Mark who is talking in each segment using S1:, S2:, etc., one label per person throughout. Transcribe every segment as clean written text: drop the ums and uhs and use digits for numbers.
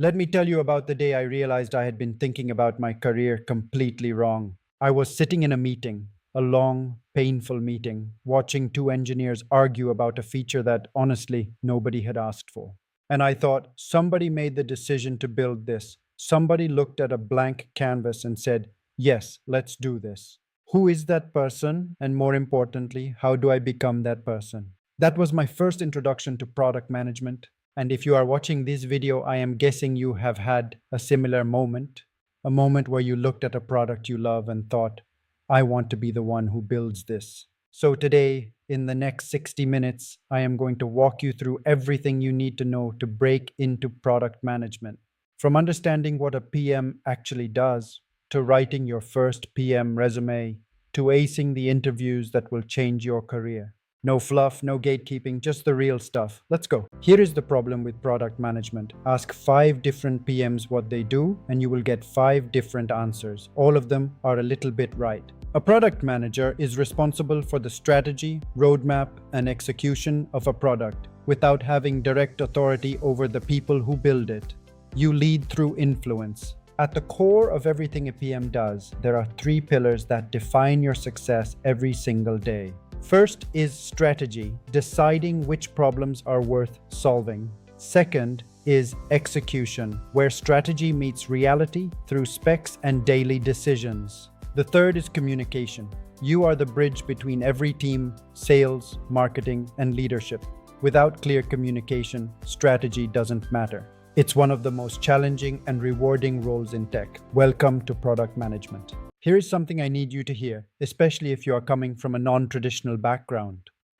S1: Let me tell you about the day I realized I had been thinking about my career completely wrong. I was sitting in a meeting, a long, painful meeting, watching two engineers argue about a feature that honestly nobody had asked for. And I thought, somebody made the decision to build this. Somebody looked at a blank canvas and said, yes, let's do this. Who is that person? And more importantly, how do I become that person? That was my first introduction to product management. And if you are watching this video, I am guessing you have had a similar moment, a moment where you looked at a product you love and thought, I want to be the one who builds this. So today, in the next 60 minutes, I am going to walk you through everything you need to know to break into product management. From understanding what a PM actually does, to writing your first PM resume, to acing the interviews that will change your career. No fluff, no gatekeeping, just the real stuff. Let's go. Here is the problem with product management. Ask 5 different PMs what they do, and you will get 5 different answers. All of them are a little bit right. A product manager is responsible for the strategy, roadmap, and execution of a product without having direct authority over the people who build it. You lead through influence. At the core of everything a PM does, there are 3 pillars that define your success every single day. First is strategy, deciding which problems are worth solving. Second is execution, where strategy meets reality through specs and daily decisions. The third is communication. You are the bridge between every team, sales, marketing, and leadership. Without clear communication, strategy doesn't matter. It's one of the most challenging and rewarding roles in tech. Welcome to product management. Here is something I need you to hear, especially if you are coming from a non-traditional background.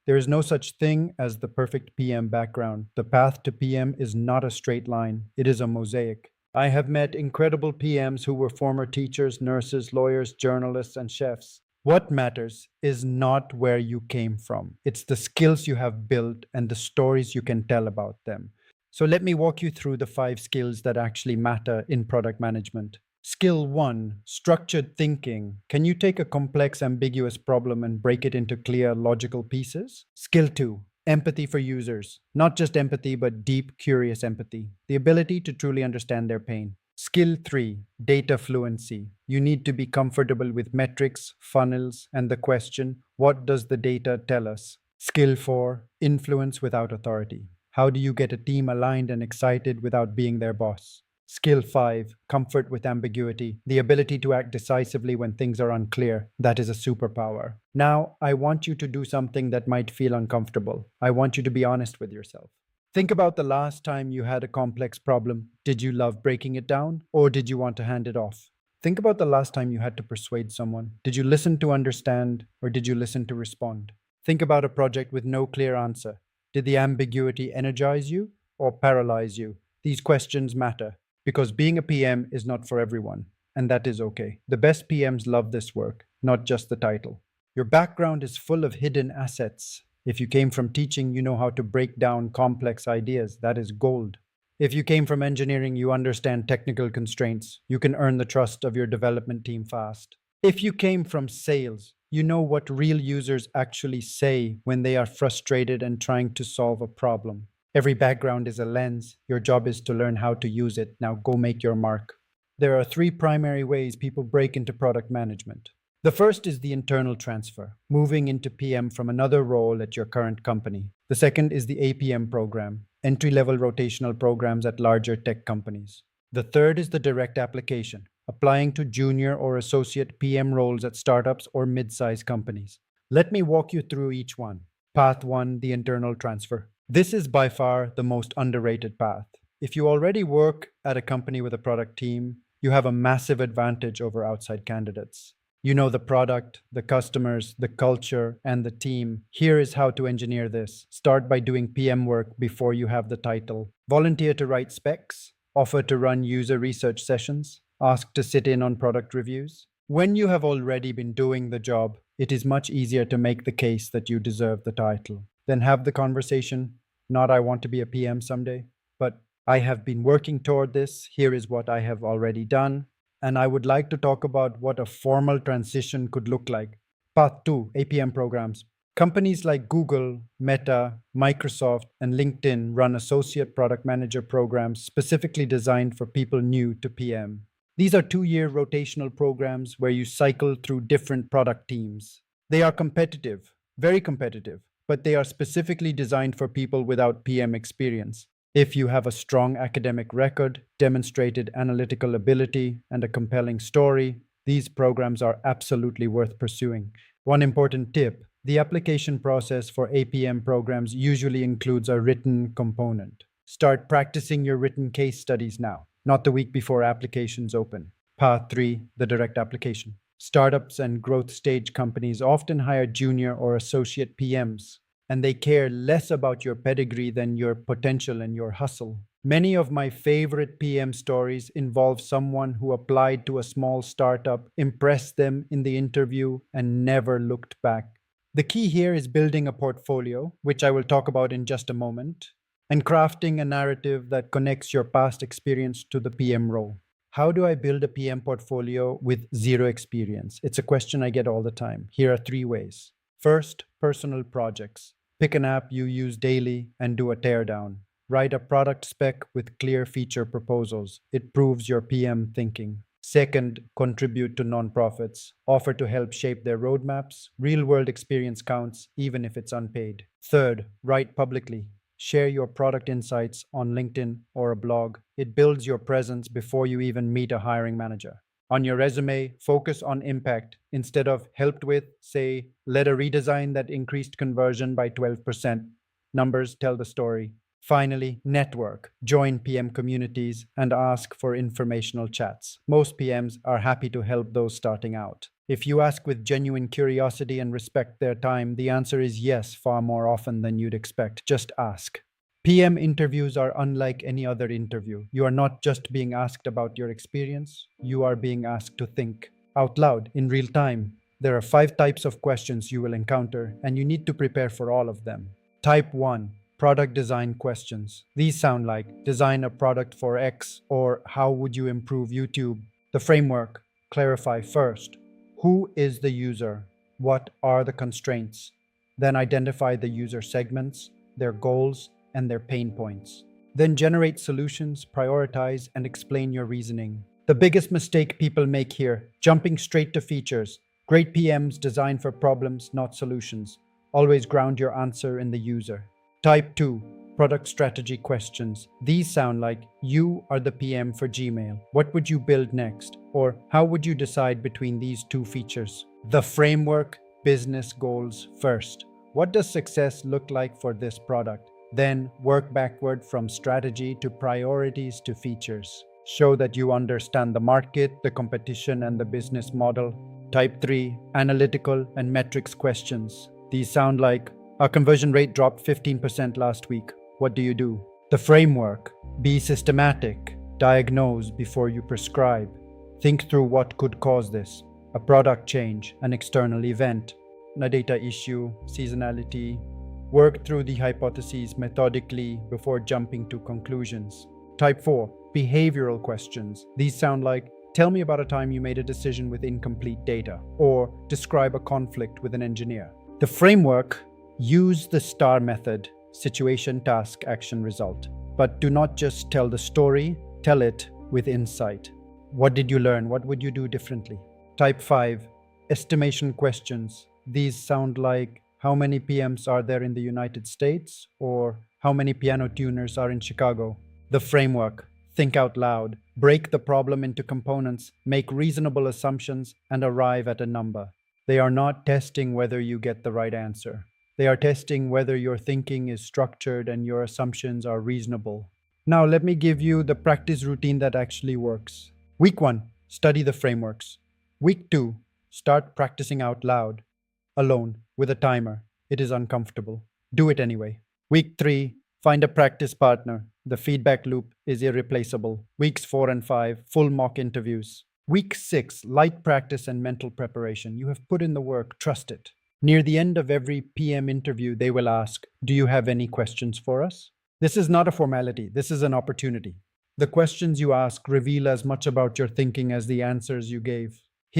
S1: There is no such thing as the perfect PM background. The path to PM is not a straight line, it is a mosaic. I have met incredible PMs who were former teachers, nurses, lawyers, journalists, and chefs. What matters is not where you came from. It's the skills you have built and the stories you can tell about them. So let me walk you through the 5 skills that actually matter in product management. Skill 1, structured thinking. Can you take a complex, ambiguous problem and break it into clear, logical pieces? Skill 2, empathy for users. Not just empathy, but deep, curious empathy. The ability to truly understand their pain. Skill 3, data fluency. You need to be comfortable with metrics, funnels, and the question, what does the data tell us? Skill 4, influence without authority. How do you get a team aligned and excited without being their boss? Skill 5, comfort with ambiguity, the ability to act decisively when things are unclear. That is a superpower. Now, I want you to do something that might feel uncomfortable. I want you to be honest with yourself. Think about the last time you had a complex problem. Did you love breaking it down, or did you want to hand it off? Think about the last time you had to persuade someone. Did you listen to understand, or did you listen to respond? Think about a project with no clear answer. Did the ambiguity energize you or paralyze you? These questions matter. Because being a PM is not for everyone, and that is okay. The best PMs love this work, not just the title. Your background is full of hidden assets. If you came from teaching, you know how to break down complex ideas. That is gold. If you came from engineering, you understand technical constraints. You can earn the trust of your development team fast. If you came from sales, you know what real users actually say when they are frustrated and trying to solve a problem. Every background is a lens. Your job is to learn how to use it. Now go make your mark. There are 3 primary ways people break into product management. The first is the internal transfer, moving into PM from another role at your current company. The second is the APM program, entry-level rotational programs at larger tech companies. The third is the direct application, applying to junior or associate PM roles at startups or mid-sized companies. Let me walk you through each one. Path 1, the internal transfer. This is by far the most underrated path. If you already work at a company with a product team, you have a massive advantage over outside candidates. You know the product, the customers, the culture, and the team. Here is how to engineer this. Start by doing PM work before you have the title. Volunteer to write specs, offer to run user research sessions, ask to sit in on product reviews. When you have already been doing the job, it is much easier to make the case that you deserve the title. Then have the conversation, not I want to be a PM someday, but I have been working toward this, here is what I have already done, and I would like to talk about what a formal transition could look like. Path 2, APM programs. Companies like Google, Meta, Microsoft, and LinkedIn run associate product manager programs specifically designed for people new to PM. These are 2 year rotational programs where you cycle through different product teams. They are competitive, very competitive, but they are specifically designed for people without PM experience. If you have a strong academic record, demonstrated analytical ability, and a compelling story, these programs are absolutely worth pursuing. One important tip: the application process for APM programs usually includes a written component. Start practicing your written case studies now, not the week before applications open. Path 3: the direct application. Startups and growth stage companies often hire junior or associate PMs, and they care less about your pedigree than your potential and your hustle. Many of my favorite PM stories involve someone who applied to a small startup, impressed them in the interview, and never looked back. The key here is building a portfolio, which I will talk about in just a moment, and crafting a narrative that connects your past experience to the PM role. How do I build a PM portfolio with zero experience? It's a question I get all the time. Here are 3 ways. First, personal projects. Pick an app you use daily and do a teardown. Write a product spec with clear feature proposals. It proves your PM thinking. Second, contribute to nonprofits. Offer to help shape their roadmaps. Real world experience counts, even if it's unpaid. Third, write publicly. Share your product insights on LinkedIn or a blog. It builds your presence before you even meet a hiring manager. On your resume, focus on impact. Instead of helped with, say, led a redesign that increased conversion by 12%. Numbers tell the story. Finally, network. Join PM communities and ask for informational chats. Most PMs are happy to help those starting out. If you ask with genuine curiosity and respect their time, the answer is yes far more often than you'd expect. Just ask. PM interviews are unlike any other interview. You are not just being asked about your experience, you are being asked to think out loud in real time. There are 5 types of questions you will encounter, and you need to prepare for all of them. Type 1: product design questions. These sound like design a product for X or how would you improve YouTube? The framework: clarify first. Who is the user? What are the constraints? Then identify the user segments, their goals, and their pain points. Then generate solutions, prioritize, and explain your reasoning. The biggest mistake people make here: jumping straight to features. Great PMs design for problems, not solutions. Always ground your answer in the user. Type 2: product strategy questions. These sound like you are the PM for Gmail. What would you build next? Or how would you decide between these 2 features? The framework: business goals first. What does success look like for this product? Then work backward from strategy to priorities to features. Show that you understand the market, the competition, and the business model. Type 3: analytical and metrics questions. These sound like our conversion rate dropped 15% last week. What do you do? The framework: be systematic. Diagnose before you prescribe. Think through what could cause this: a product change, an external event, a data issue, seasonality. Work through the hypotheses methodically before jumping to conclusions. Type 4: behavioral questions. These sound like tell me about a time you made a decision with incomplete data, or describe a conflict with an engineer. The framework: use the STAR method: situation, task, action, result. But do not just tell the story, tell it with insight. What did you learn? What would you do differently? Type 5: estimation questions. These sound like how many PMs are there in the United States, or how many piano tuners are in Chicago? The framework: think out loud, break the problem into components, make reasonable assumptions, and arrive at a number. They are not testing whether you get the right answer. They are testing whether your thinking is structured and your assumptions are reasonable. Now, let me give you the practice routine that actually works. Week 1: study the frameworks. Week 2: start practicing out loud, alone, with a timer. It is uncomfortable. Do it anyway. Week 3: find a practice partner. The feedback loop is irreplaceable. Weeks 4 and 5: full mock interviews. Week 6: light practice and mental preparation. You have put in the work, trust it. Near the end of every PM interview, they will ask, do you have any questions for us? This is not a formality, this is an opportunity. The questions you ask reveal as much about your thinking as the answers you gave.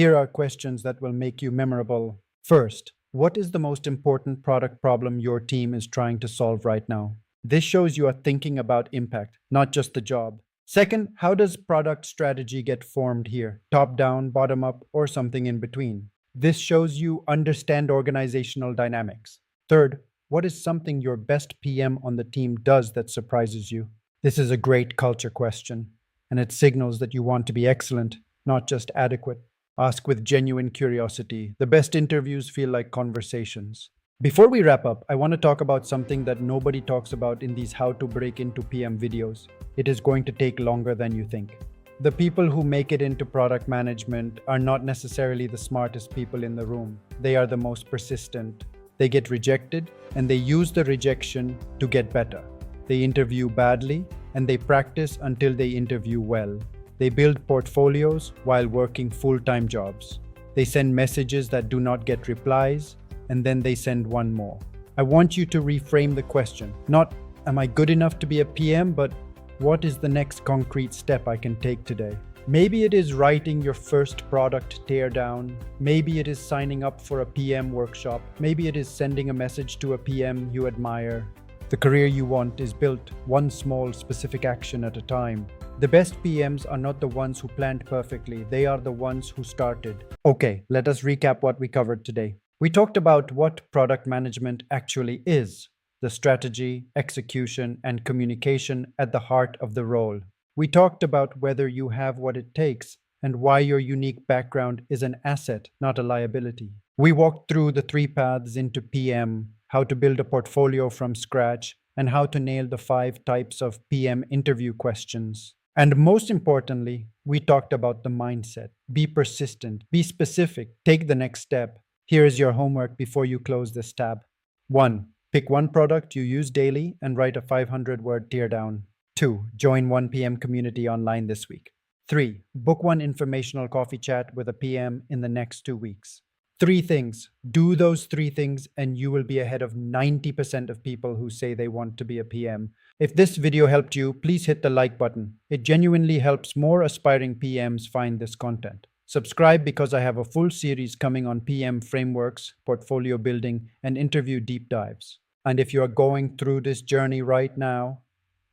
S1: Here are questions that will make you memorable. First: What is the most important product problem your team is trying to solve right now? This shows you are thinking about impact, not just the job. Second, how does product strategy get formed here? Top down, bottom up, or something in between? This shows you understand organizational dynamics. Third, what is something your best PM on the team does that surprises you? This is a great culture question, and it signals that you want to be excellent, not just adequate. Ask with genuine curiosity. The best interviews feel like conversations. Before we wrap up, I want to talk about something that nobody talks about in these how to break into PM videos. It is going to take longer than you think. The people who make it into product management are not necessarily the smartest people in the room. They are the most persistent. They get rejected and they use the rejection to get better. They interview badly and they practice until they interview well. They build portfolios while working full-time jobs. They send messages that do not get replies, and then they send one more. I want you to reframe the question. Not, am I good enough to be a PM, but what is the next concrete step I can take today? Maybe it is writing your first product teardown. Maybe it is signing up for a PM workshop. Maybe it is sending a message to a PM you admire. The career you want is built one small specific action at a time. The best PMs are not the ones who planned perfectly, they are the ones who started. Okay, let us recap what we covered today. We talked about what product management actually is, the strategy, execution, and communication at the heart of the role. We talked about whether you have what it takes and why your unique background is an asset, not a liability. We walked through the three paths into PM, how to build a portfolio from scratch, and how to nail the 5 types of PM interview questions. And most importantly, we talked about the mindset. Be persistent, be specific, take the next step. Here is your homework before you close this tab. 1. Pick one product you use daily and write a 500-word teardown. 2. Join one PM community online this week. 3. Book one informational coffee chat with a PM in the next 2 weeks. 3 things. Do those 3 things and you will be ahead of 90% of people who say they want to be a PM. If this video helped you, please hit the like button. It genuinely helps more aspiring PMs find this content. Subscribe because I have a full series coming on PM frameworks, portfolio building, and interview deep dives. And if you are going through this journey right now,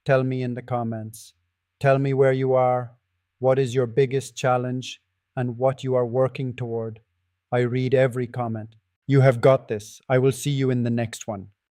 S1: tell me in the comments. Tell me where you are, what is your biggest challenge, and what you are working toward. I read every comment. You have got this. I will see you in the next one.